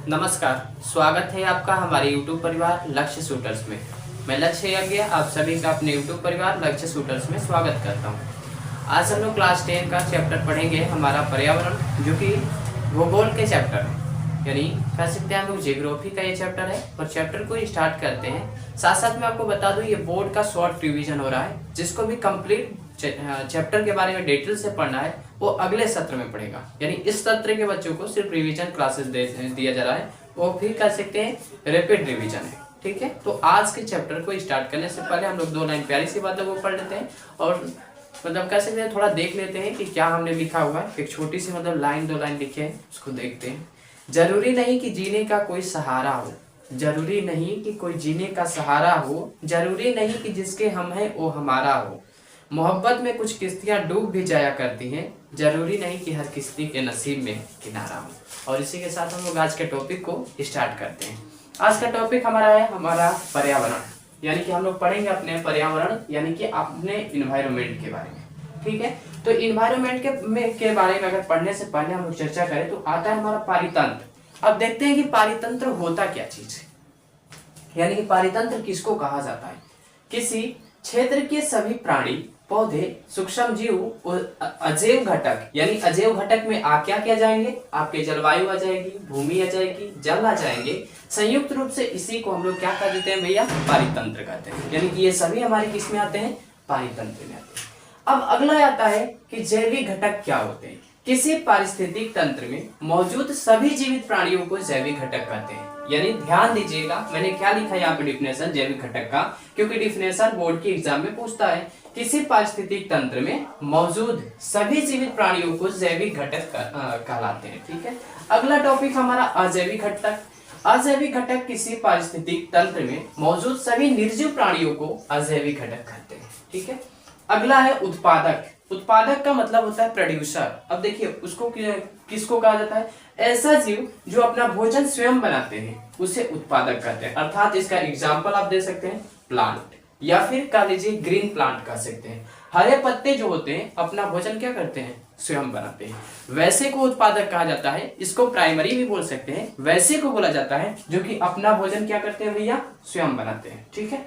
नमस्कार, स्वागत है आपका हमारे YouTube परिवार लक्ष्य शूटर्स में। मैं लक्ष्य यज्ञ आप सभी का अपने YouTube परिवार लक्ष्य शूटर्स में स्वागत करता हूं। आज हम लोग क्लास 10 का चैप्टर पढ़ेंगे, हमारा पर्यावरण, जो कि भूगोल के चैप्टर है, यानी कह सकते हैं हम लोग जियोग्राफी का ये चैप्टर है। और चैप्टर को स्टार्ट करते हैं। साथ साथ में आपको बता दूं, ये बोर्ड का शॉर्ट रिविजन हो रहा है। जिसको भी कंप्लीट चैप्टर के बारे में डिटेल से पढ़ना है वो अगले सत्र में पढ़ेगा, यानी इस सत्र के बच्चों को सिर्फ रिवीजन क्लासेस दिया जा रहा है, वो भी कर सकते हैं रैपिड रिवीजन है। ठीक है, तो आज के चैप्टर को स्टार्ट करने से पहले हम लोग 2 लाइन प्यारी सी बातों को पढ़ लेते हैं और मतलब कह सकते हैं थोड़ा देख लेते हैं कि क्या हमने लिखा हुआ है। एक छोटी सी मतलब लाइन 2 लाइन लिखे हैं, उसको देखते हैं। जरूरी नहीं कि जीने का कोई सहारा हो, जरूरी नहीं कि कोई जीने का सहारा हो, जरूरी नहीं कि जिसके हम हैं वो हमारा हो। मोहब्बत में कुछ किश्तियां डूब भी जाया करती हैं, जरूरी नहीं कि हर किश्ती के नसीब में किनारा हो। और इसी के साथ हम लोग आज के टॉपिक को स्टार्ट करते हैं। आज का टॉपिक हमारा है हमारा पर्यावरण, यानी कि हम लोग पढ़ेंगे अपने पर्यावरण यानी कि अपने इन्वायरमेंट के बारे में। ठीक है, तो इन्वायरमेंट के बारे में अगर पढ़ने से पहले हम लोग चर्चा करें तो आता है हमारा पारितंत्र। अब देखते हैं कि पारितंत्र होता क्या चीज है, यानी कि पारितंत्र किसको कहा जाता है। किसी क्षेत्र के सभी प्राणी, पौधे, सूक्ष्म जीव और अजैव घटक, यानी अजैव घटक में क्या क्या जाएंगे, आपके जलवायु आ जाएगी, भूमि आ जाएगी, जल आ जाएंगे। संयुक्त रूप से इसी को हम लोग क्या कर देते हैं भैया, पारितंत्र कहते हैं। यानी कि ये सभी हमारे किस में आते हैं, पारितंत्र में आते हैं। अब अगला आता है कि जैविक घटक क्या होते हैं। किसी पारिस्थितिक तंत्र में मौजूद सभी जीवित प्राणियों को जैविक घटक कहते हैं। यानी ध्यान दीजिएगा, मैंने क्या लिखा है यहाँ पे डिफिनेशन जैविक घटक का, क्योंकि डिफिनेशन बोर्ड की एग्जाम में पूछता है। किसी पारिस्थितिक तंत्र में मौजूद सभी जीवित प्राणियों को जैविक घटक कहलाते हैं। ठीक है, अगला टॉपिक हमारा अजैविक घटक। अजैविक घटक किसी पारिस्थितिक तंत्र में मौजूद सभी निर्जीव प्राणियों को अजैविक घटक कहते हैं। ठीक है, अगला है उत्पादक। उत्पादक का मतलब होता है प्रोड्यूसर। अब देखिए उसको किसको कहा जाता है, ऐसा जीव जो अपना भोजन स्वयं बनाते हैं उसे उत्पादक कहते हैं। अर्थात इसका एग्जाम्पल आप दे सकते हैं प्लांट, या फिर कह लीजिए ग्रीन प्लांट कह सकते हैं। हरे पत्ते जो होते हैं अपना भोजन क्या करते हैं, स्वयं बनाते हैं, वैसे को उत्पादक कहा जाता है। इसको प्राइमरी भी बोल सकते हैं, वैसे को बोला जाता है जो कि अपना भोजन क्या करते हैं भैया, स्वयं बनाते हैं। ठीक है,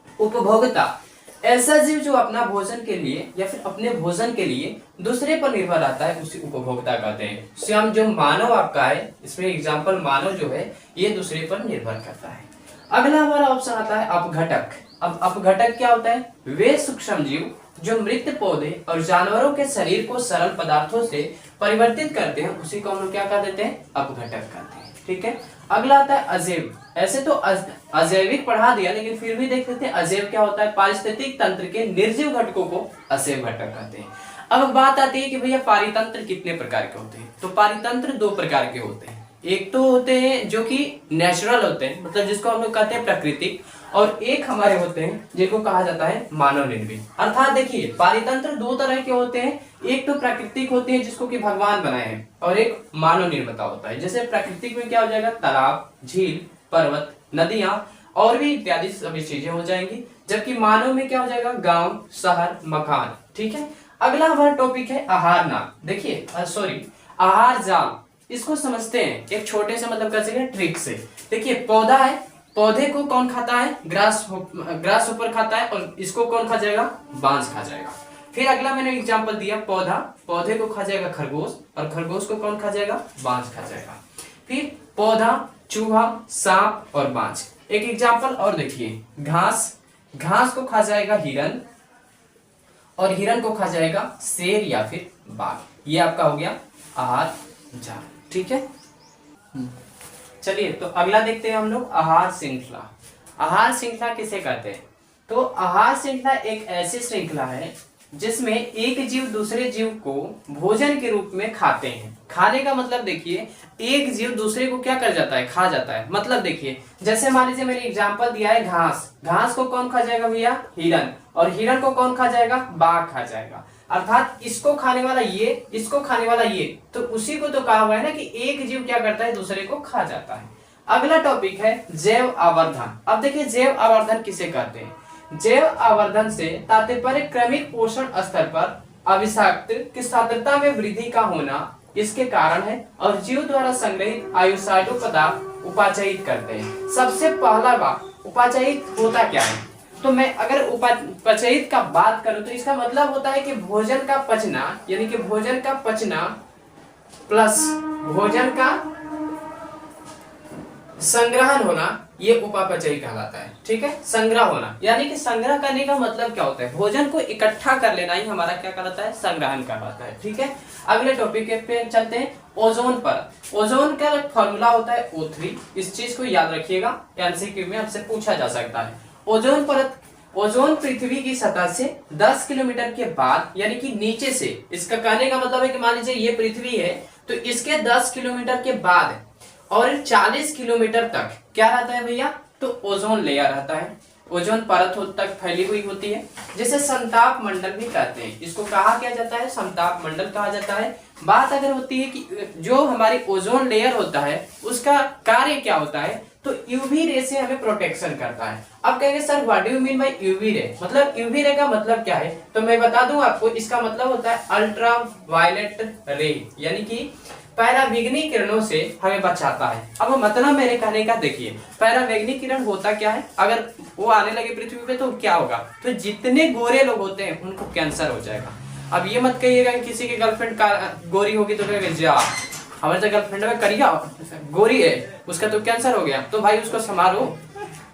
उपभोक्ता, ऐसा जीव जो अपना भोजन के लिए या फिर अपने भोजन के लिए दूसरे पर निर्भर रहता है उसे उपभोक्ता कहते हैं। स्वयं जो मानव आपका है, इसमें एग्जाम्पल मानव जो है ये दूसरे पर निर्भर करता है। अगला हमारा ऑप्शन आता है अपघटक। अब अपघटक क्या होता है, वे सूक्ष्म जीव जो मृत पौधे और जानवरों के शरीर को सरल पदार्थों से परिवर्तित करते हैं उसी को हम लोग क्या कह देते हैं, अपघटक कहते हैं। ठीक है, अगला आता है अजैव। ऐसे तो अजैविक पढ़ा दिया, लेकिन फिर भी देख लेते हैं अजैव क्या होता है। पारिस्थितिक तंत्र के निर्जीव घटकों को अजैव घटक कहते हैं। अब बात आती है कि भैया पारितंत्र कितने प्रकार के होते हैं। तो पारितंत्र 2 प्रकार के होते हैं। एक तो होते हैं जो कि नेचुरल होते हैं, मतलब जिसको हम लोग कहते हैं प्राकृतिक, और एक हमारे होते हैं जिनको कहा जाता है मानव निर्मित। अर्थात देखिए पारितंत्र 2 तरह के होते हैं। एक तो प्राकृतिक होते हैं जिसको कि भगवान बनाए हैं, और एक मानव निर्मित होता है। जैसे प्राकृतिक में क्या हो जाएगा, तालाब, झील, पर्वत, नदियां और भी इत्यादि सभी चीजें हो जाएंगी। जबकि मानव में क्या हो जाएगा, गांव, शहर, मकान। ठीक है, अगला हमारा टॉपिक है आहार नाम। देखिए आहार जाल, इसको समझते हैं एक छोटे से मतलब कर सकते ट्रिक से। देखिए पौधा है, पौधे को कौन खाता है, ग्रास ऊपर खाता है, और इसको कौन खा जाएगा, बांझ खा जाएगा। फिर अगला मैंने एग्जांपल दिया पौधा, पौधे को खा जाएगा खरगोश, और खरगोश को कौन खा जाएगा, बांझ खा जाएगा। फिर पौधा, चूहा, सांप और बांझ। एक एग्जांपल और देखिए घास, घास को खा जाएगा हिरन, और हिरन को खा जाएगा शेर या फिर बाघ। ये आपका हो गया आहार जाल। ठीक है, चलिए तो अगला देखते हैं हम लोग आहार श्रृंखला। आहार श्रृंखला किसे कहते हैं, तो आहार श्रृंखला एक ऐसी श्रृंखला है जिसमें एक जीव दूसरे जीव को भोजन के रूप में खाते हैं। खाने का मतलब देखिए एक जीव दूसरे को क्या कर जाता है, खा जाता है। मतलब देखिए जैसे मान लीजिए मैंने एग्जांपल दिया है घास, घास को कौन खा जाएगा भैया, हिरन, और हिरन को कौन खा जाएगा, बाघ खा जाएगा। अर्थात इसको खाने वाला ये, इसको खाने वाला ये, तो उसी को तो कहा हुआ है ना कि एक जीव क्या करता है, दूसरे को खा जाता है। अगला टॉपिक है जैव आवर्धन। अब देखिए जैव आवर्धन किसे कहते हैं, जैव आवर्धन से तात्पर्य क्रमिक पोषण स्तर पर अविषाक्त की सांद्रता में वृद्धि का होना इसके कारण है और जीव द्वारा संग्रहित आयुसाइडो पदार्थ उपाचयित करते हैं। सबसे पहला बात उपाचयित होता क्या है, तो मैं अगर उपाचयित का बात करूं तो इसका मतलब होता है कि भोजन का पचना, यानी कि भोजन का पचना प्लस भोजन का संग्रहण होना, ये उपापचयी कहलाता है। ठीक है, संग्रह होना, यानी कि संग्रह करने का मतलब क्या होता है, भोजन को इकट्ठा कर लेना ही हमारा क्या कहलाता है, संग्रहण कहलाता है। ठीक है, अगले टॉपिक पे चलते हैं, ओजोन परत। ओजोन का फॉर्मूला होता है O3, इस चीज को याद रखिएगा, एमसीक्यू में आपसे पूछा जा सकता है। ओजोन परत, ओजोन पृथ्वी की सतह से 10 किलोमीटर के बाद, यानी कि नीचे से, इसका कहने का मतलब है कि मान लीजिए ये पृथ्वी है तो इसके 10 किलोमीटर के बाद और 40 किलोमीटर तक क्या रहता है भैया, तो ओजोन लेयर रहता है, ओजोन परत तक फैली हुई होती है, जिसे समताप मंडल भी कहते हैं। इसको कहा क्या जाता है, समताप मंडल कहा जाता है। बात अगर होती है कि जो हमारी ओजोन लेयर होता है उसका कार्य क्या होता है, तो यूवी रे से हमें प्रोटेक्शन करता है। अब कहेंगे sir what do you mean by UV ray, मतलब यूवी रे का मतलब क्या है, तो मैं बता दूं आपको, इसका मतलब होता है अल्ट्रा वायलेट रे, यानी कि पराबैंगनी किरणों से हमें बचाता है। अब मतलब मेरे कहने का देखिए, पराबैंगनी किरण होता क्या है, अगर वो आने लगे पृथ्वी पे तो क्या होगा, तो जितने गोरे लोग होते हैं उनको कैंसर हो जाएगा। अब ये मत कहिएगा किसी की गर्लफ्रेंड का गोरी होगी तो कहेगा जा हमारे तो गर्लफ्रेंड में करिया गोरी है, उसका तो कैंसर हो गया, तो भाई उसको संभालो,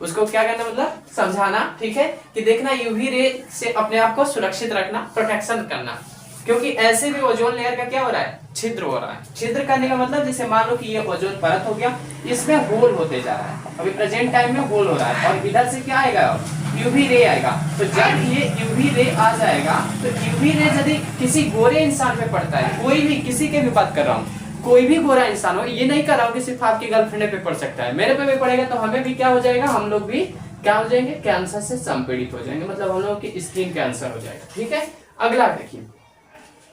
उसको क्या करना, मतलब समझाना। ठीक है, कि देखना यूवी रे से अपने आप को सुरक्षित रखना, प्रोटेक्शन करना, क्योंकि ऐसे भी ओजोन लेयर का क्या हो रहा है, छिद्र हो रहा है। छिद्र करने का मतलब जैसे मान लो कि ये ओजोन परत हो गया, इसमें होल होते जा रहा है, अभी प्रेजेंट टाइम में होल हो रहा है, और इधर से क्या आएगा, यूवी रे आएगा। तो जब ये यूवी रे आ जाएगा तो यूवी रे यदि किसी गोरे इंसान में पड़ता है, कोई भी, किसी के भी बात कर रहा हूँ, कोई भी गोरा इंसान हो, ये नहीं कर रहा हूँ कि सिर्फ आपकी गर्लफ्रेंड पे पड़ सकता है, मेरे पे भी पड़ेगा तो हमें भी क्या हो जाएगा, हम लोग भी क्या हो जाएंगे, कैंसर से संपीड़ित हो जाएंगे, मतलब हम लोगों की स्किन कैंसर हो जाएगा। ठीक है, अगला देखिए,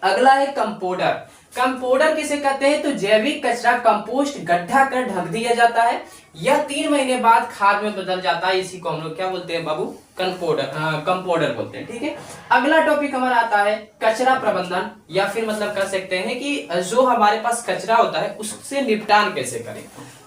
अगला है कंपोडर। कंपोडर किसे कहते हैं, तो जैविक कचरा कंपोस्ट गड्ढा कर ढक दिया जाता है, यह 3 महीने बाद खाद में बदल जाता है, इसी को हम लोग क्या बोलते हैं बाबू, कंपोडर बोलते हैं। ठीक है, अगला टॉपिक हमारा आता है कचरा प्रबंधन, या फिर मतलब कह सकते हैं कि जो हमारे पास कचरा होता है उससे निपटान कैसे करें।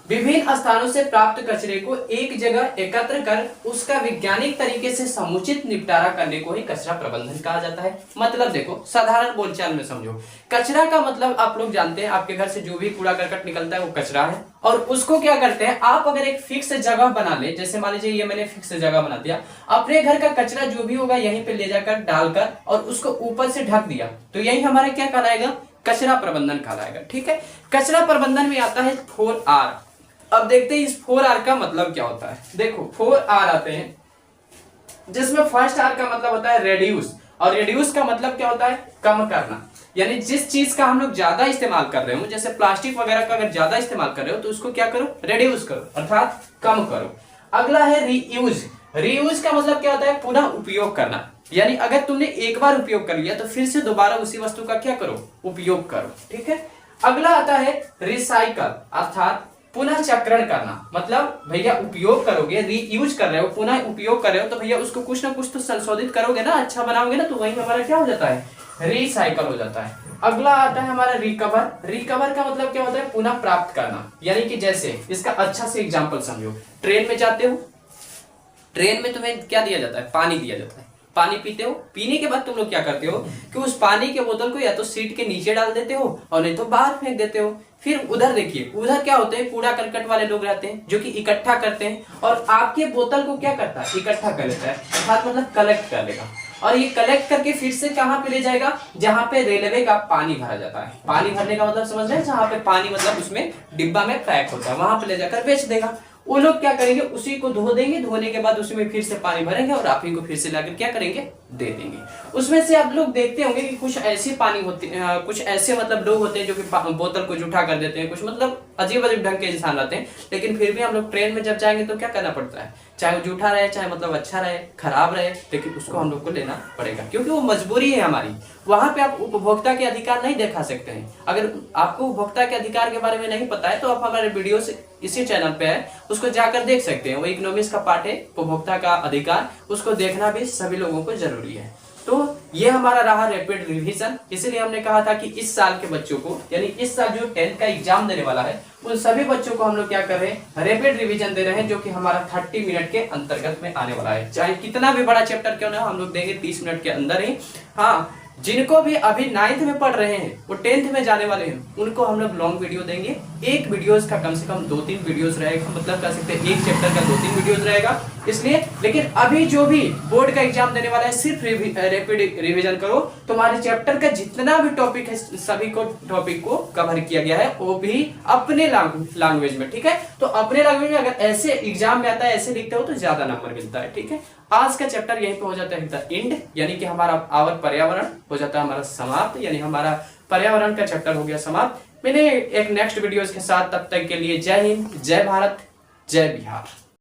विभिन्न स्थानों से प्राप्त कचरे को एक जगह एकत्र कर उसका वैज्ञानिक तरीके से समुचित निपटारा करने को ही कचरा प्रबंधन कहा जाता है। मतलब देखो, साधारण बोलचाल में समझो, कचरा का मतलब आप लोग जानते हैं, आपके घर से जो भी कूड़ा करकट निकलता है वो कचरा है, और उसको क्या करते हैं, आप अगर एक फिक्स जगह बना ले, जैसे मान लीजिए ये मैंने फिक्स जगह बना दिया, अपने घर का कचरा जो भी होगा यहीं पे ले जाकर डालकर और उसको ऊपर से ढक दिया, तो यही हमारा क्या कहलाएगा, कचरा प्रबंधन कहलाएगा। ठीक है, कचरा प्रबंधन में आता है 4R। अब देखते हैं इस 4R का मतलब क्या होता है। देखो 4R आते हैं, जिसमें फर्स्ट R का मतलब होता है रेड्यूस, और रेड्यूस का मतलब क्या होता है, कम करना, यानी जिस चीज का हम लोग ज्यादा इस्तेमाल कर रहे हो, जैसे प्लास्टिक वगैरह का अगर ज्यादा इस्तेमाल कर रहे हो तो उसको क्या करो, रेड्यूस करो, अर्थात कम करो। अगला है रीयूज। रीयूज का मतलब क्या होता है, पुनः उपयोग करना, यानी अगर तुमने एक बार उपयोग कर लिया तो फिर से दोबारा उसी वस्तु का क्या करो, उपयोग करो। ठीक है, अगला आता है रिसाइकल, अर्थात पुनः चक्रण करना, मतलब भैया उपयोग करोगे, रीयूज कर रहे हो, पुनः उपयोग कर रहे हो, तो भैया उसको कुछ ना कुछ तो संशोधित करोगे ना, अच्छा बनाओगे ना, तो वही हमारा क्या हो जाता है, रिसाइकल हो जाता है। अगला आता है हमारा रिकवर। रिकवर का मतलब क्या होता है, पुनः प्राप्त करना, यानी कि जैसे इसका अच्छा से एग्जांपल समझो, ट्रेन में जाते हो, ट्रेन में तुम्हें क्या दिया जाता है, पानी दिया जाता है, पानी पीते हो, पीने के बाद तुम लोग क्या करते हो कि उस पानी के बोतल को या तो सीट के नीचे डाल देते हो और नहीं तो बाहर फेंक देते हो। फिर उधर देखिए, उधर क्या होते हैं, कूड़ा करकट वाले लोग रहते हैं जो कि इकट्ठा करते हैं और आपके बोतल को क्या करता है, इकट्ठा कर लेता है, अर्थात मतलब कलेक्ट कर लेगा, और ये कलेक्ट करके फिर से कहां पे ले जाएगा, जहां पे रेलवे का पानी भरा जाता है। पानी भरने का मतलब समझ रहे हैं, जहां पे पानी मतलब उसमें डिब्बा में पैक होता है, वहां पे ले जाकर बेच देगा। वो लोग क्या करेंगे, उसी को धो देंगे, धोने के बाद उसमें फिर से पानी भरेंगे और आप ही को फिर से लाकर क्या करेंगे, दे देंगे। उसमें से आप लोग देखते होंगे कि कुछ ऐसी पानी होती, कुछ ऐसे मतलब लोग होते हैं जो कि बोतल को जूठा कर देते हैं, कुछ मतलब अजीब अजीब ढंग के इंसान रहते हैं, लेकिन फिर भी हम लोग ट्रेन में जब जाएंगे तो क्या करना पड़ता है, चाहे वो जूठा रहे, चाहे मतलब अच्छा रहे, खराब रहे, लेकिन उसको हम लोग को लेना पड़ेगा, क्योंकि वो मजबूरी है हमारी। वहां पे आप उपभोक्ता के अधिकार नहीं दिखा सकते हैं। अगर आपको उपभोक्ता के अधिकार के बारे में नहीं पता है तो आप हमारे वीडियो से इसी चैनल पे है, उसको जाकर देख सकते हैं, वो इकोनॉमिक्स का पार्ट है, उपभोक्ता का अधिकार, उसको देखना भी सभी लोगों को जरूरी है। तो ये हमारा रहा रैपिड रिवीजन। इसलिए हमने कहा था कि इस साल के बच्चों को, यानी इस साल जो 10th का एग्जाम देने वाला है, उन सभी बच्चों को हम लोग क्या कर रहे हैं, रैपिड रिवीजन दे रहे हैं, जो कि हमारा 30 मिनट के अंतर्गत में आने वाला है। चाहे कितना भी बड़ा चैप्टर क्यों ना, हम लोग देंगे 30 मिनट के अंदर ही। हाँ, जिनको भी अभी 9th में पढ़ रहे हैं, वो 10th में जाने वाले हैं, उनको हम लोग लॉन्ग वीडियो देंगे। एक वीडियोस का कम से कम 2-3 वीडियोस रहेगा, मतलब कह सकते हैं एक चैप्टर का 2-3 वीडियोस रहेगा। इसलिए, लेकिन अभी जो भी बोर्ड का एग्जाम देने वाला है, सिर्फ रैपिड रिवीजन करो। तुम्हारे चैप्टर का जितना भी टॉपिक है, सभी को टॉपिक को कवर किया गया है, वो भी अपने लैंग्वेज में। ठीक है, तो अपने लैंग्वेज में अगर ऐसे एग्जाम में आता है, ऐसे लिखते हो तो ज्यादा नंबर मिलता है। ठीक है, आज का चैप्टर यहीं पे हो जाता है द एंड, यानी कि हमारा आवर पर्यावरण हो जाता है हमारा समाप्त, यानी हमारा पर्यावरण का चैप्टर हो गया समाप्त। मैंने एक नेक्स्ट वीडियोस के साथ, तब तक के लिए जय हिंद, जय भारत, जय बिहार।